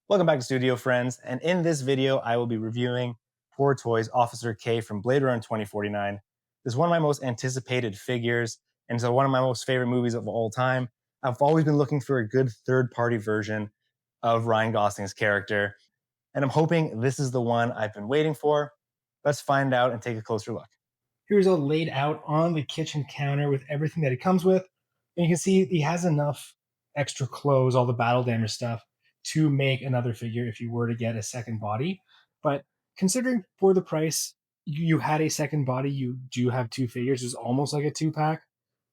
Welcome back to Studio Friends, and in this video I will be reviewing Poor Toys Officer K from Blade Runner 2049. This is one of my most anticipated figures, and so one of my most favorite movies of all time. I've always been looking for a good third-party version of Ryan Gosling's character, and I'm hoping this is the one I've been waiting for. Let's find out and take a closer look. Here's all laid out on the kitchen counter with everything that it comes with. And you can see he has enough extra clothes, all the battle damage stuff, to make another figure if you were to get a second body. But considering for the price, you had a second body, you do have two figures. It's almost like a two pack.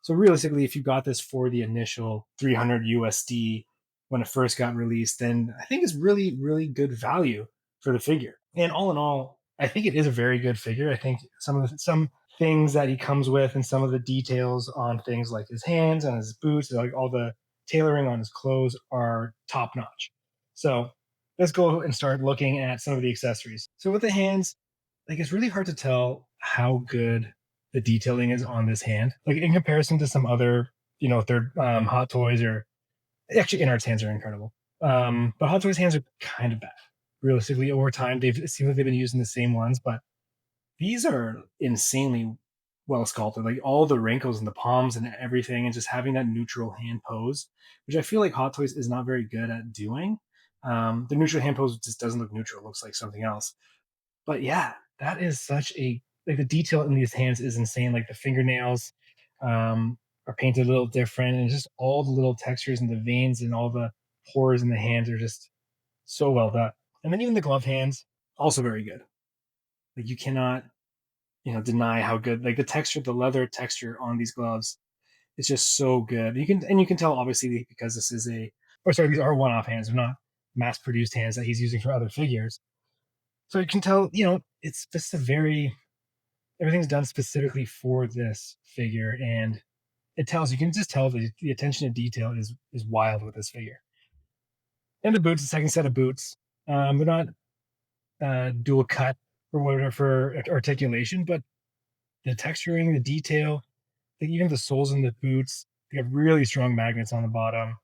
So realistically, if you got this for the initial 300 USD when it first got released, then I think it's really, really good value for the figure. And all in all, I think it is a very good figure. I think some things that he comes with and some of the details on things like his hands and his boots, like all the tailoring on his clothes are top notch. So let's go and start looking at some of the accessories. So with the hands, like it's really hard to tell how good the detailing is on this hand, like in comparison to some other, third Hot Toys or actually InArt's hands are incredible. But Hot Toys hands are kind of bad. Realistically, over time, it seems like they've been using the same ones, but these are insanely well sculpted. Like all the wrinkles in the palms and everything, and just having that neutral hand pose, which I feel like Hot Toys is not very good at doing. The neutral hand pose just doesn't look neutral; it looks like something else. But yeah, that is such a like the detail in these hands is insane. Like the fingernails are painted a little different, and just all the little textures and the veins and all the pores in the hands are just so well done. And then even the glove hands, also very good. Like you cannot, deny how good. Like the texture, the leather texture on these gloves is just so good. You can tell obviously because this is these are one-off hands. They're not mass-produced hands that he's using for other figures. So you can tell, it's just everything's done specifically for this figure, and you can just tell the attention to detail is wild with this figure. And the boots, the second set of boots, they're not dual cut or whatever for articulation, but the texturing, the detail, like even the soles in the boots, they have really strong magnets on the bottom,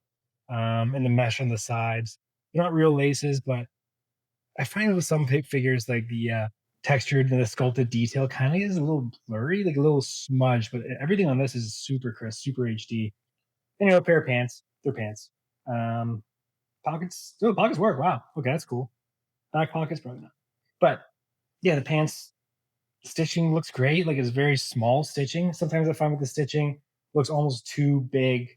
and the mesh on the sides. They're not real laces, but I find with some figures like the textured and the sculpted detail kind of is a little blurry, like a little smudge. But everything on this is super crisp, super HD. And a pair of pants. They're pants. Um, pockets. Oh, pockets work. Wow. Okay, that's cool. Back pockets probably not. But yeah, the pants stitching looks great. Like it's very small stitching. Sometimes I find with the stitching looks almost too big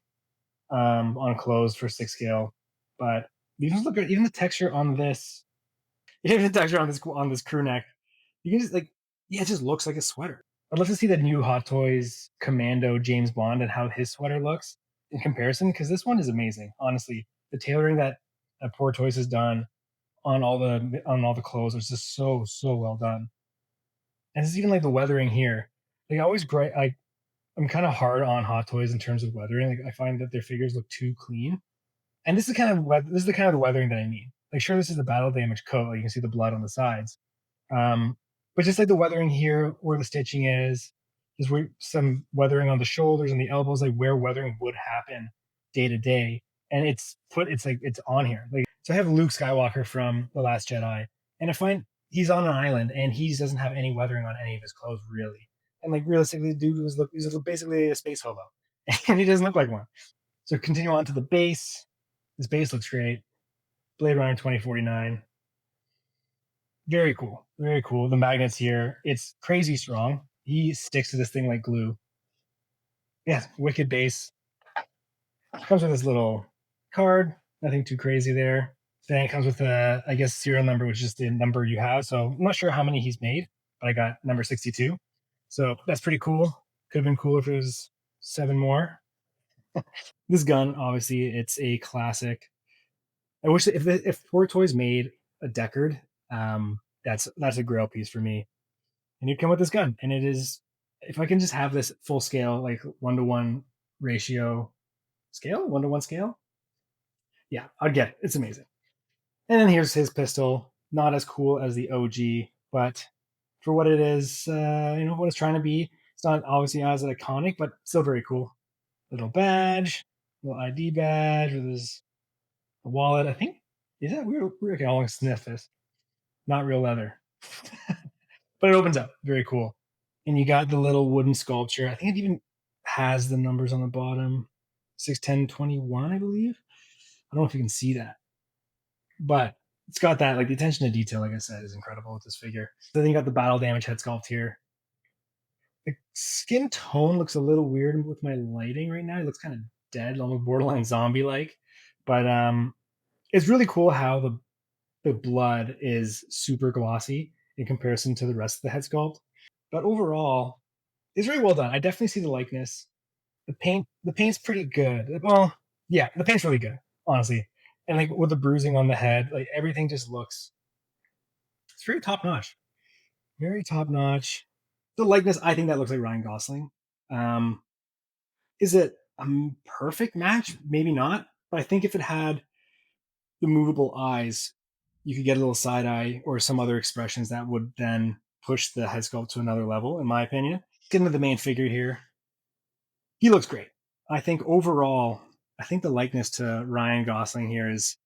on clothes for 6 scale. But these ones look good. Even the texture on this, even the texture on this crew neck, you can just like, yeah, it just looks like a sweater. I'd love to see the new Hot Toys Commando James Bond and how his sweater looks in comparison, because this one is amazing. Honestly, the tailoring that Poor Toys has done on all the clothes is just so well done. And it's even like the weathering here. Like I always great. I'm kind of hard on Hot Toys in terms of weathering. Like I find that their figures look too clean, and this is the kind of the weathering that I mean. Like sure, this is the battle damage coat. Like you can see the blood on the sides, but just like the weathering here, where the stitching is, there's where some weathering on the shoulders and the elbows, like where weathering would happen day to day, and it's on here. Like so, I have Luke Skywalker from The Last Jedi, and I find he's on an island and he doesn't have any weathering on any of his clothes really. And like realistically, the dude he's basically a space hobo, and he doesn't look like one. So continue on to the base. This base looks great. Blade Runner 2049. Very cool. Very cool. The magnets here, it's crazy strong. He sticks to this thing like glue. Yeah, wicked base. Comes with this little card. Nothing too crazy there. Then it comes with a, I guess, serial number, which is the number you have. So I'm not sure how many he's made, but I got number 62. So that's pretty cool. Could have been cool if it was 7 more. This gun, obviously, it's a classic. I wish if Poor Toys made a Deckard, that's a grail piece for me. And you come with this gun, and it is, if I can just have this full scale, like 1-to-1 ratio scale, 1-to-1 scale, yeah, I'd get it. It's amazing. And then here's his pistol, not as cool as the OG, but for what it is, what it's trying to be, it's not obviously as iconic, but still very cool. Little badge, little ID badge with his wallet. I think Is that weird? Okay, I'll sniff this. Not real leather, but it opens up. Very cool. And you got the little wooden sculpture. I think it even has the numbers on the bottom, 61021, I believe. I don't know if you can see that, but it's got that, like, the attention to detail, like I said, is incredible with this figure. So then you got the battle damage head sculpt here. The skin tone looks a little weird with my lighting right now. It looks kind of dead, almost borderline zombie like. But it's really cool how the blood is super glossy in comparison to the rest of the head sculpt. But overall, it's very well done. I definitely see the likeness. The paint's pretty good. Well, yeah, the paint's really good, honestly. And like with the bruising on the head, like everything just looks, it's very top notch. Very top notch. The likeness, I think that looks like Ryan Gosling. Um, is it a perfect match? Maybe not. But I think if it had the movable eyes, you could get a little side eye or some other expressions that would then push the head sculpt to another level, in my opinion. Get into the main figure here. He looks great. I think overall, I think the likeness to Ryan Gosling here is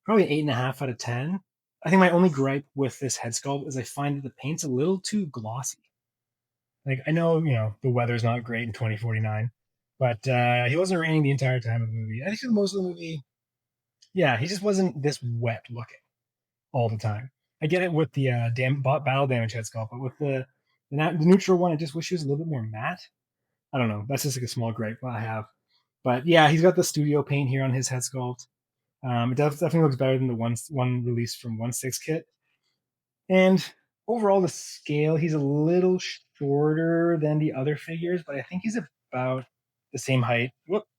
probably 8.5 out of 10. I think my only gripe with this head sculpt is I find that the paint's a little too glossy. Like, I know, the weather's not great in 2049, but he wasn't raining the entire time of the movie. I think for most of the movie, yeah, he just wasn't this wet looking all the time. I get it with the battle damage head sculpt, but with the neutral one, I just wish he was a little bit more matte. I don't know. That's just like a small gripe I have. But yeah, he's got the studio paint here on his head sculpt. It definitely looks better than the one release from 1/6 kit. And overall, the scale, he's a little shorter than the other figures, but I think he's about the same height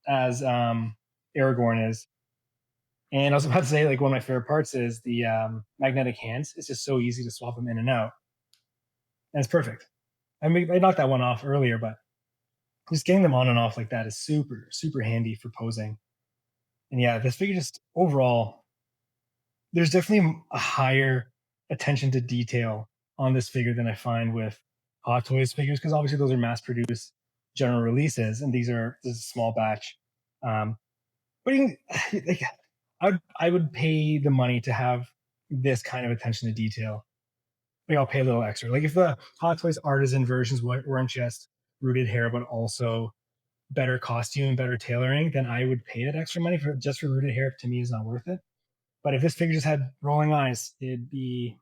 as Aragorn is. And I was about to say, like, one of my favorite parts is the magnetic hands. It's just so easy to swap them in and out. And it's perfect. I knocked that one off earlier, but just getting them on and off like that is super, super handy for posing. And yeah, this figure just overall, there's definitely a higher attention to detail on this figure than I find with Hot Toys figures, because obviously those are mass produced general releases, and this is a small batch. But you can, like, I would pay the money to have this kind of attention to detail. Like, I'll pay a little extra. Like, if the Hot Toys Artisan versions weren't just rooted hair, but also better costume, better tailoring, then I would pay that extra money for rooted hair. To me, is not worth it. But if this figure just had rolling eyes, it'd be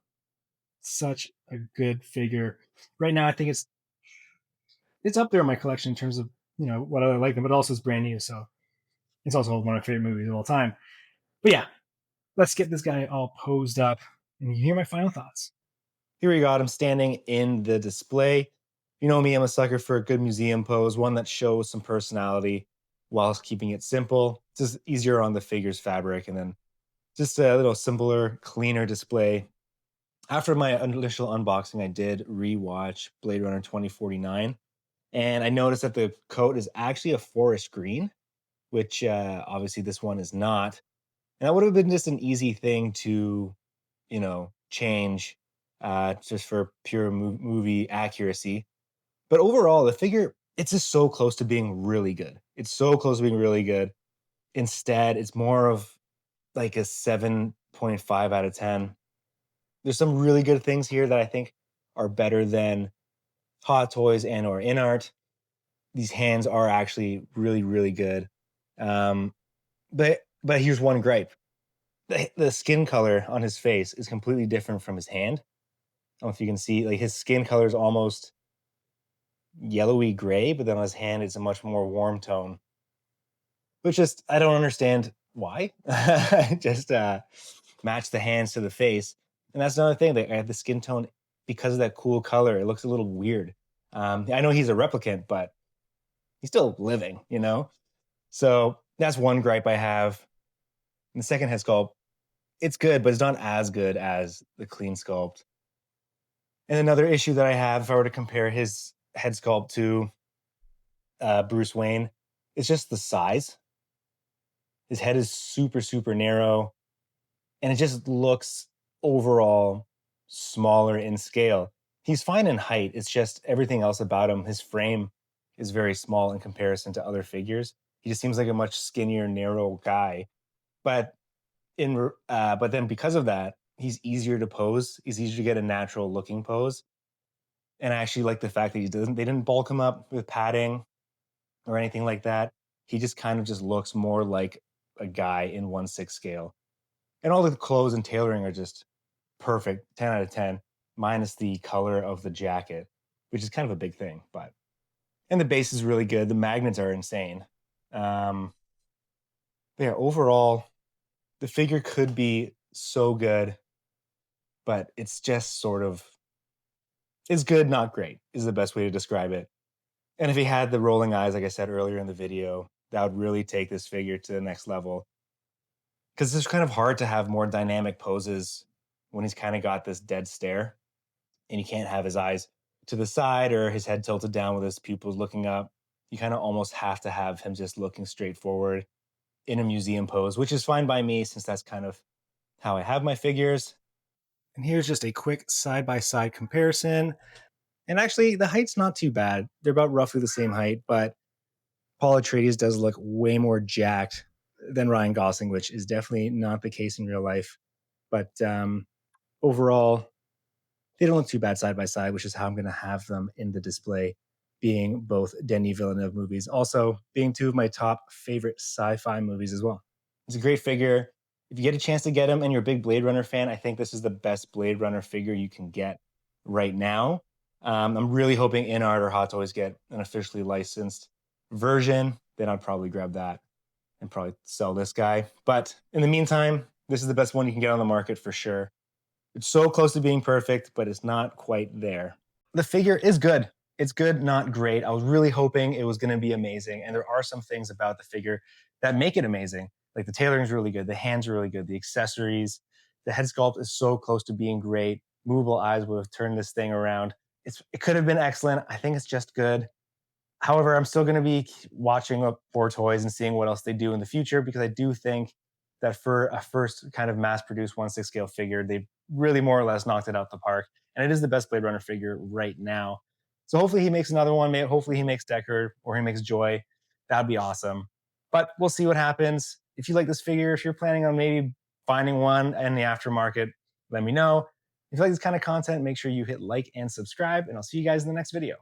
such a good figure. Right now, I think it's up there in my collection in terms of what I like them, but also it's brand new, so it's also one of my favorite movies of all time. But yeah, let's get this guy all posed up, and you can hear my final thoughts. Here we got him standing in the display. You know me, I'm a sucker for a good museum pose, one that shows some personality whilst keeping it simple. It's just easier on the figure's fabric, and then just a little simpler, cleaner display. After my initial unboxing, I did rewatch Blade Runner 2049, and I noticed that the coat is actually a forest green, which obviously this one is not. And that would have been just an easy thing to, change just for pure movie accuracy. But overall, the figure, it's just so close to being really good. It's so close to being really good. Instead, it's more of like a 7.5 out of 10. There's some really good things here that I think are better than Hot Toys and or in art. These hands are actually really, really good. Um, but here's one gripe. The skin color on his face is completely different from his hand. I don't know if you can see, like, his skin color is almost yellowy gray, but then on his hand it's a much more warm tone. Which just, I don't understand why. Just match the hands to the face. And that's another thing. Like, I have the skin tone because of that cool color. It looks a little weird. I know he's a replicant, but he's still living. So that's one gripe I have. And the second head sculpt, it's good, but it's not as good as the clean sculpt. And another issue that I have, if I were to compare his head sculpt to Bruce Wayne, it's just the size. His head is super, super narrow, and it just looks overall smaller in scale. He's fine in height. It's just everything else about him. His frame is very small in comparison to other figures. He just seems like a much skinnier, narrow guy. But But then because of that, he's easier to pose. He's easier to get a natural looking pose. And I actually like the fact that they didn't bulk him up with padding or anything like that. He just kind of just looks more like a guy in 1/6 scale. And all the clothes and tailoring are just perfect, 10 out of 10, minus the color of the jacket, which is kind of a big thing. But and the base is really good. The magnets are insane. Um, but yeah, overall, the figure could be so good, but it's just sort of it's good, not great, is the best way to describe it. And if he had the rolling eyes, like I said earlier in the video, that would really take this figure to the next level. Because it's kind of hard to have more dynamic poses when he's kind of got this dead stare and you can't have his eyes to the side or his head tilted down with his pupils looking up. You kind of almost have to have him just looking straight forward in a museum pose, which is fine by me since that's kind of how I have my figures. And here's just a quick side by side comparison. And actually, the height's not too bad. They're about roughly the same height, but Paul Atreides does look way more jacked than Ryan Gosling, which is definitely not the case in real life. But overall, they don't look too bad side by side, which is how I'm going to have them in the display, being both Denis Villeneuve movies, also being two of my top favorite sci-fi movies as well. It's a great figure. If you get a chance to get him and you're a big Blade Runner fan, I think this is the best Blade Runner figure you can get right now. I'm really hoping InArt or Hot Toys get an officially licensed version. Then I'd probably grab that and probably sell this guy. But in the meantime, this is the best one you can get on the market for sure. It's so close to being perfect, but it's not quite there. The figure is good. It's good, not great. I was really hoping it was going to be amazing. And there are some things about the figure that make it amazing. Like the tailoring is really good. The hands are really good. The accessories, the head sculpt is so close to being great. Movable eyes would have turned this thing around. It could have been excellent. I think it's just good. However, I'm still going to be watching up for toys and seeing what else they do in the future because I do think that for a first kind of mass produced 1/6 scale figure, they really more or less knocked it out the park. And it is the best Blade Runner figure right now. So hopefully he makes another one. Hopefully he makes Deckard or he makes Joy. That'd be awesome. But we'll see what happens. If you like this figure, if you're planning on maybe finding one in the aftermarket, let me know. If you like this kind of content, make sure you hit like and subscribe, and I'll see you guys in the next video.